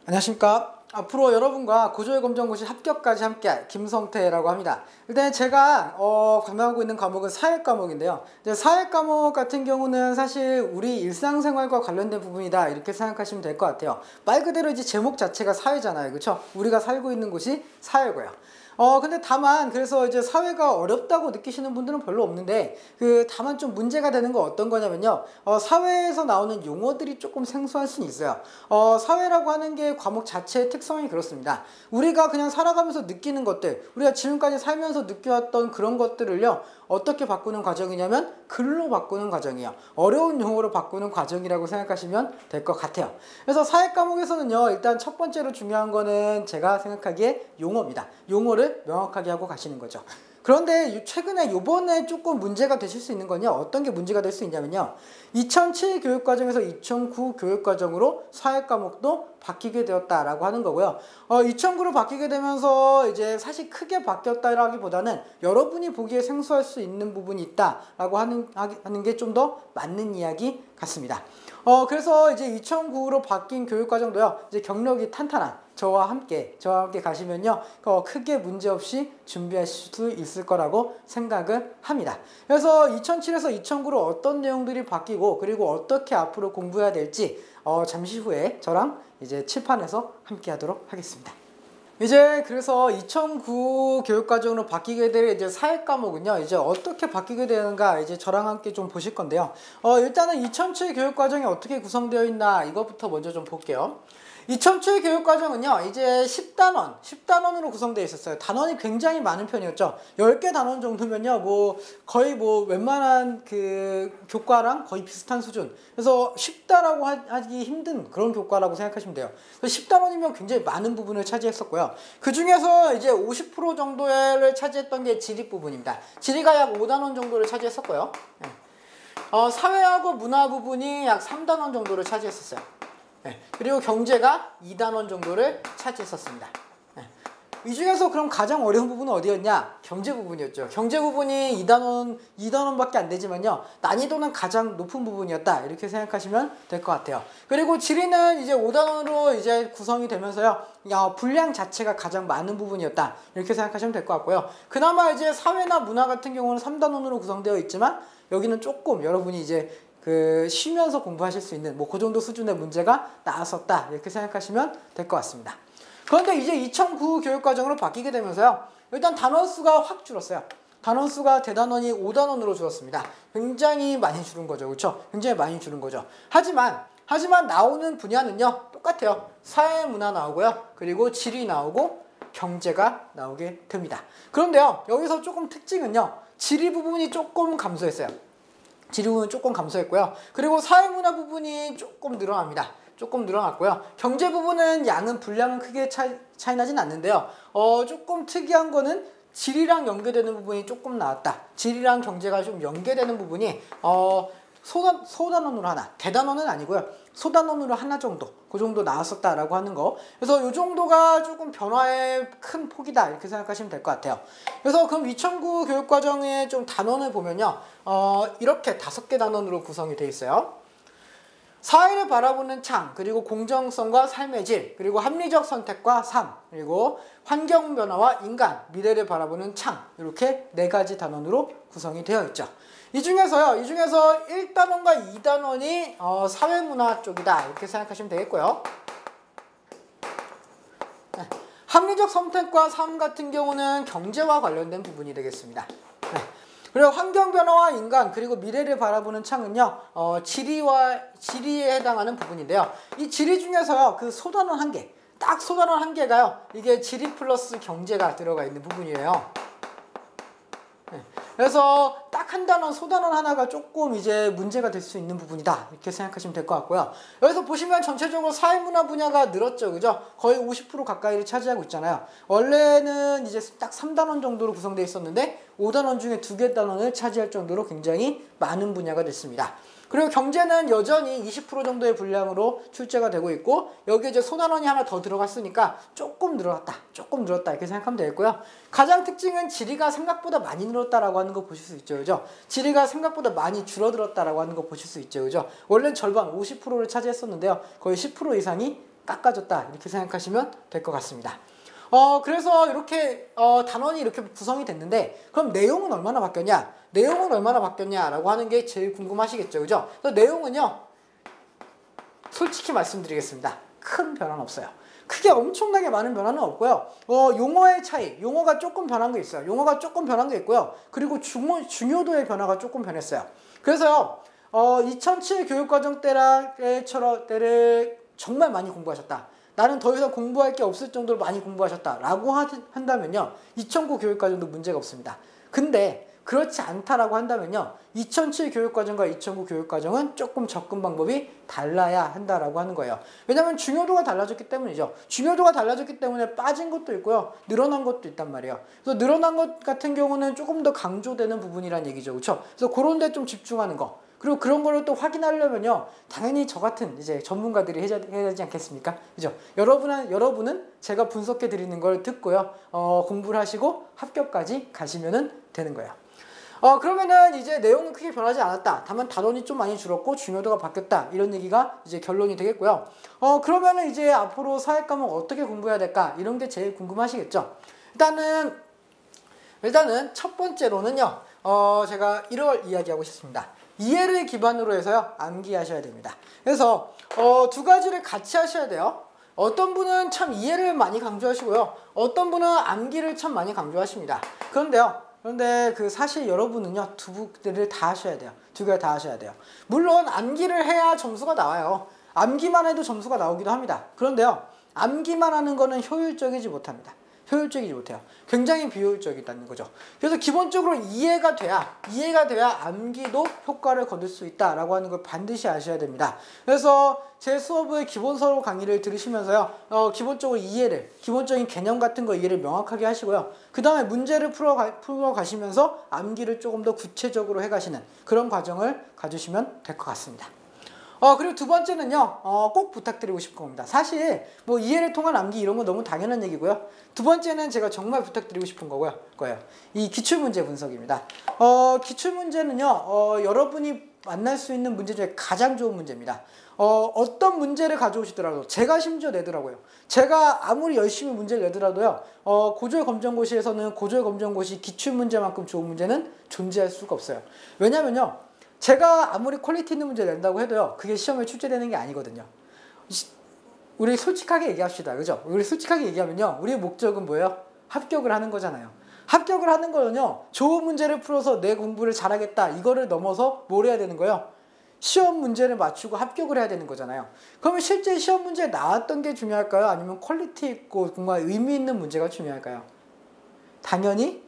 안녕하십니까. 앞으로 여러분과 고졸검정고시 합격까지 함께할 김성태라고 합니다. 일단 제가 담당하고 있는 과목은 사회 과목인데요. 사회 과목 같은 경우는 사실 우리 일상생활과 관련된 부분이다 이렇게 생각하시면 될 것 같아요. 말 그대로 이제 제목 자체가 사회잖아요. 그렇죠? 우리가 살고 있는 곳이 사회고요. 근데 다만 그래서 이제 사회가 어렵다고 느끼시는 분들은 별로 없는데 다만 좀 문제가 되는 건 어떤 거냐면요. 사회에서 나오는 용어들이 조금 생소할 수는 있어요. 사회라고 하는 게 과목 자체의 특성이 그렇습니다. 우리가 그냥 살아가면서 느끼는 것들, 우리가 지금까지 살면서 느껴왔던 그런 것들을요. 어떻게 바꾸는 과정이냐면 글로 바꾸는 과정이에요. 어려운 용어로 바꾸는 과정이라고 생각하시면 될 것 같아요. 그래서 사회 과목에서는요. 일단 첫 번째로 중요한 거는 제가 생각하기에 용어입니다. 용어를 명확하게 하고 가시는 거죠. 그런데 최근에 요번에 조금 문제가 되실 수 있는 건요. 어떤 게 문제가 될 수 있냐면요. 2007 교육과정에서 2009 교육과정으로 사회 과목도 바뀌게 되었다라고 하는 거고요. 2009로 바뀌게 되면서 이제 사실 크게 바뀌었다라기보다는 여러분이 보기에 생소할 수 있는 부분이 있다라고 하는 게 좀 더 맞는 이야기 같습니다. 그래서 이제 2009로 바뀐 교육과정도요. 이제 경력이 탄탄한 저와 함께 가시면요. 크게 문제없이 준비하실 수 있을 거라고 생각을 합니다. 그래서 2007에서 2009로 어떤 내용들이 바뀌고 그리고 어떻게 앞으로 공부해야 될지 잠시 후에 저랑 이제 칠판에서 함께 하도록 하겠습니다. 이제 그래서 2009 교육과정으로 바뀌게 될 이제 사회 과목은요, 이제 어떻게 바뀌게 되는가 이제 저랑 함께 좀 보실 건데요. 일단은 2007 교육과정이 어떻게 구성되어 있나 이것부터 먼저 좀 볼게요. 2007 교육과정은요, 이제 10단원으로 구성되어 있었어요. 단원이 굉장히 많은 편이었죠. 10개 단원 정도면요, 거의 웬만한 교과랑 거의 비슷한 수준. 그래서 쉽다라고 하기 힘든 그런 교과라고 생각하시면 돼요. 10단원이면 굉장히 많은 부분을 차지했었고요. 그 중에서 이제 50% 정도를 차지했던 게 지리 부분입니다. 지리가 약 5단원 정도를 차지했었고요. 사회하고 문화 부분이 약 3단원 정도를 차지했었어요. 그리고 경제가 2단원 정도를 차지했었습니다. 이 중에서 그럼 가장 어려운 부분은 어디였냐? 경제 부분이었죠. 경제 부분이 2단원밖에 안 되지만요. 난이도는 가장 높은 부분이었다. 이렇게 생각하시면 될 것 같아요. 그리고 지리는 이제 5단원으로 이제 구성이 되면서요. 분량 자체가 가장 많은 부분이었다. 이렇게 생각하시면 될 것 같고요. 그나마 이제 사회나 문화 같은 경우는 3단원으로 구성되어 있지만 여기는 조금 여러분이 이제 쉬면서 공부하실 수 있는 그 정도 수준의 문제가 나왔었다 이렇게 생각하시면 될 것 같습니다. 그런데 이제 2009 교육과정으로 바뀌게 되면서요. 일단 단원 수가 확 줄었어요. 단원 수가 대단원이 5단원으로 줄었습니다. 굉장히 많이 줄은 거죠. 그렇죠? 굉장히 많이 줄은 거죠. 하지만 나오는 분야는요. 똑같아요. 사회문화 나오고요. 그리고 지리 나오고 경제가 나오게 됩니다. 그런데요. 여기서 조금 특징은요. 지리 부분이 조금 감소했어요. 지리 부분은 조금 감소했고요. 그리고 사회문화 부분이 조금 늘어납니다. 조금 늘어났고요. 경제 부분은 분량은 크게 차이 나진 않는데요. 조금 특이한 거는 지리랑 연계되는 부분이 조금 나왔다. 지리랑 경제가 좀 연계되는 부분이 소단원으로 하나, 대단원은 아니고요. 소단원으로 하나 정도, 그 정도 나왔었다라고 하는 거. 그래서 이 정도가 조금 변화의 큰 폭이다 이렇게 생각하시면 될 것 같아요. 그래서 그럼 2009 교육과정의 좀 단원을 보면요, 이렇게 5개 단원으로 구성이 되어 있어요. 사회를 바라보는 창, 그리고 공정성과 삶의 질, 그리고 합리적 선택과 삶, 그리고 환경 변화와 인간, 미래를 바라보는 창, 이렇게 4가지 단원으로 구성이 되어 있죠. 이 중에서 1단원과 2단원이 사회문화 쪽이다 이렇게 생각하시면 되겠고요. 합리적 선택과 삶 같은 경우는 경제와 관련된 부분이 되겠습니다. 그리고 환경 변화와 인간 그리고 미래를 바라보는 창은요, 지리에 해당하는 부분인데요. 이 지리 중에서요, 소단원 1개, 딱 소단원 1개가요, 이게 지리 플러스 경제가 들어가 있는 부분이에요. 그래서 딱 한 단원, 소단원 하나가 조금 이제 문제가 될 수 있는 부분이다 이렇게 생각하시면 될 것 같고요. 여기서 보시면 전체적으로 사회문화 분야가 늘었죠, 그죠? 거의 50% 가까이를 차지하고 있잖아요. 원래는 이제 딱 3단원 정도로 구성되어 있었는데 5단원 중에 2개 단원을 차지할 정도로 굉장히 많은 분야가 됐습니다. 그리고 경제는 여전히 20% 정도의 분량으로 출제가 되고 있고, 여기에 이제 소단원이 하나 더 들어갔으니까 조금 늘었다 이렇게 생각하면 되겠고요. 가장 특징은 지리가 생각보다 많이 늘었다라고 하는 거 보실 수 있죠, 그죠? 지리가 생각보다 많이 줄어들었다라고 하는 거 보실 수 있죠, 그죠? 원래는 절반 50%를 차지했었는데요, 거의 10% 이상이 깎아줬다 이렇게 생각하시면 될 것 같습니다. 그래서 이렇게 단원이 이렇게 구성이 됐는데 그럼 내용은 얼마나 바뀌었냐? 내용은 얼마나 바뀌었냐라고 하는 게 제일 궁금하시겠죠, 그죠? 그래서 내용은요, 솔직히 말씀드리겠습니다. 큰 변화는 없어요. 크게 엄청나게 많은 변화는 없고요. 용어의 차이, 용어가 조금 변한 게 있어요. 용어가 조금 변한 게 있고요. 그리고 중요도의 변화가 조금 변했어요. 그래서요, 2007 교육과정 때를 정말 많이 공부하셨다. 나는 더 이상 공부할 게 없을 정도로 많이 공부하셨다 라고 한다면요, 2009 교육과정도 문제가 없습니다. 근데 그렇지 않다라고 한다면요, 2007 교육과정과 2009 교육과정은 조금 접근 방법이 달라야 한다라고 하는 거예요. 왜냐하면 중요도가 달라졌기 때문이죠. 중요도가 달라졌기 때문에 빠진 것도 있고요, 늘어난 것도 있단 말이에요. 그래서 늘어난 것 같은 경우는 조금 더 강조되는 부분이란 얘기죠, 그렇죠? 그래서 그런 데 좀 집중하는 거. 그리고 그런 거를 또 확인하려면요, 당연히 저 같은 이제 전문가들이 해야 되지 않겠습니까? 그죠? 여러분은 제가 분석해 드리는 걸 듣고요, 공부를 하시고 합격까지 가시면 되는 거예요. 그러면은 이제 내용은 크게 변하지 않았다. 다만 단원이 좀 많이 줄었고 중요도가 바뀌었다. 이런 얘기가 이제 결론이 되겠고요. 그러면은 이제 앞으로 사회 과목 어떻게 공부해야 될까? 이런 게 제일 궁금하시겠죠? 일단은 첫 번째로는요, 제가 이걸 이야기하고 싶습니다. 이해를 기반으로 해서요, 암기하셔야 됩니다. 그래서 두 가지를 같이 하셔야 돼요. 어떤 분은 참 이해를 많이 강조하시고요, 어떤 분은 암기를 참 많이 강조하십니다. 그런데 사실 여러분은요, 두 개를 다 하셔야 돼요. 두 개를 다 하셔야 돼요. 물론 암기를 해야 점수가 나와요. 암기만 해도 점수가 나오기도 합니다. 그런데요, 암기만 하는 거는 효율적이지 못합니다. 효율적이지 못해요. 굉장히 비효율적이다는 거죠. 그래서 기본적으로 이해가 돼야 암기도 효과를 거둘 수 있다라고 하는 걸 반드시 아셔야 됩니다. 그래서 제 수업의 기본서로 강의를 들으시면서요, 기본적으로 기본적인 개념 같은 거 이해를 명확하게 하시고요, 그 다음에 문제를 풀어가시면서 암기를 조금 더 구체적으로 해가시는 그런 과정을 가주시면 될 것 같습니다. 그리고 두 번째는요, 꼭 부탁드리고 싶은 겁니다. 사실 뭐 이해를 통한 암기 이런 건 너무 당연한 얘기고요. 두 번째는 제가 정말 부탁드리고 싶은 거예요. 이 기출문제 분석입니다. 기출문제는요, 여러분이 만날 수 있는 문제 중에 가장 좋은 문제입니다. 어떤 문제를 가져오시더라도, 제가 심지어 내더라고요. 제가 아무리 열심히 문제를 내더라도요, 고졸검정고시에서는 고졸검정고시 기출문제만큼 좋은 문제는 존재할 수가 없어요. 왜냐면요, 제가 아무리 퀄리티 있는 문제를 낸다고 해도요, 그게 시험에 출제되는 게 아니거든요. 우리 솔직하게 얘기합시다. 그죠? 우리 솔직하게 얘기하면요, 우리의 목적은 뭐예요? 합격을 하는 거잖아요. 합격을 하는 거는요, 좋은 문제를 풀어서 내 공부를 잘하겠다, 이거를 넘어서 뭘 해야 되는 거예요? 시험 문제를 맞추고 합격을 해야 되는 거잖아요. 그러면 실제 시험 문제에 나왔던 게 중요할까요? 아니면 퀄리티 있고 뭔가 의미 있는 문제가 중요할까요? 당연히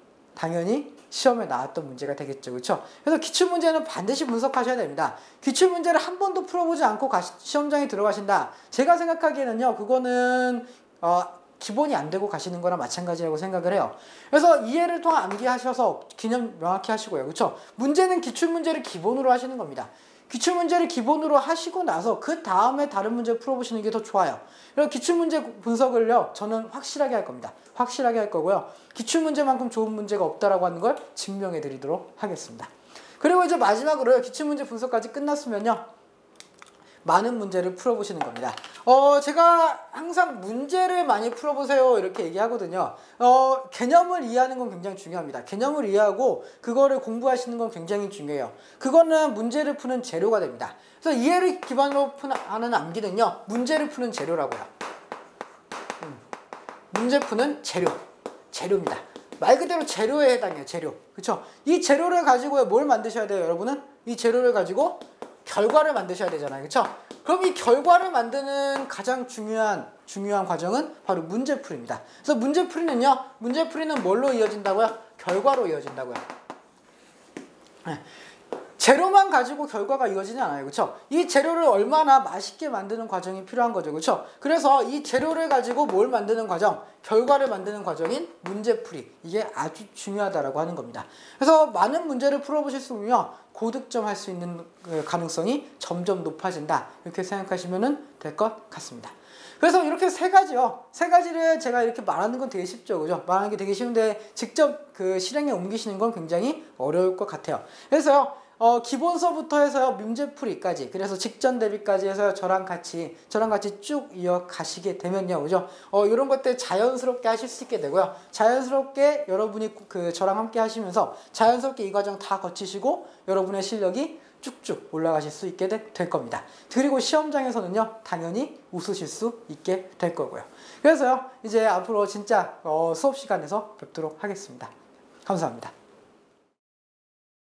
시험에 나왔던 문제가 되겠죠. 그렇죠? 그래서 기출문제는 반드시 분석하셔야 됩니다. 기출문제를 한 번도 풀어보지 않고 시험장에 들어가신다. 제가 생각하기에는요, 그거는 기본이 안 되고 가시는 거나 마찬가지라고 생각을 해요. 그래서 이해를 통한 암기하셔서 개념 명확히 하시고요. 그렇죠? 문제는 기출문제를 기본으로 하시는 겁니다. 기출문제를 기본으로 하시고 나서 그 다음에 다른 문제 풀어보시는 게 더 좋아요. 그리고 기출문제 분석을요, 저는 확실하게 할 겁니다. 확실하게 할 거고요, 기출문제만큼 좋은 문제가 없다라고 하는 걸 증명해 드리도록 하겠습니다. 그리고 이제 마지막으로 기출문제 분석까지 끝났으면요, 많은 문제를 풀어보시는 겁니다. 제가 항상 문제를 많이 풀어보세요 이렇게 얘기하거든요. 개념을 이해하는 건 굉장히 중요합니다. 개념을 이해하고 그거를 공부하시는 건 굉장히 중요해요. 그거는 문제를 푸는 재료가 됩니다. 그래서 이해를 기반으로 하는 암기는요, 문제를 푸는 재료라고요. 문제 푸는 재료입니다. 말 그대로 재료에 해당해요. 재료. 그쵸? 이 재료를 가지고 뭘 만드셔야 돼요, 여러분은? 이 재료를 가지고 결과를 만드셔야 되잖아요. 그쵸? 그럼 이 결과를 만드는 가장 중요한 과정은 바로 문제풀이입니다. 그래서 문제풀이는 뭘로 이어진다고요? 결과로 이어진다고요. 네. 재료만 가지고 결과가 이어지지 않아요. 그쵸? 이 재료를 얼마나 맛있게 만드는 과정이 필요한 거죠. 그쵸? 그래서 이 재료를 가지고 뭘 만드는 과정, 결과를 만드는 과정인 문제풀이, 이게 아주 중요하다라고 하는 겁니다. 그래서 많은 문제를 풀어보실 수 있으면 고득점 할 수 있는 가능성이 점점 높아진다, 이렇게 생각하시면 될 것 같습니다. 그래서 이렇게 세 가지를 제가 이렇게 말하는 건 되게 쉽죠. 그죠? 말하는 게 되게 쉬운데 직접 그 실행에 옮기시는 건 굉장히 어려울 것 같아요. 그래서 기본서부터 해서요 문제풀이까지, 그래서 직전 대비까지 해서 저랑 같이 쭉 이어가시게 되면요, 그죠? 이런 것들 자연스럽게 하실 수 있게 되고요. 자연스럽게 여러분이 저랑 함께 하시면서 자연스럽게 이 과정 다 거치시고 여러분의 실력이 쭉쭉 올라가실 수 있게 될 겁니다. 그리고 시험장에서는요 당연히 웃으실 수 있게 될 거고요. 그래서요 이제 앞으로 진짜 수업 시간에서 뵙도록 하겠습니다. 감사합니다.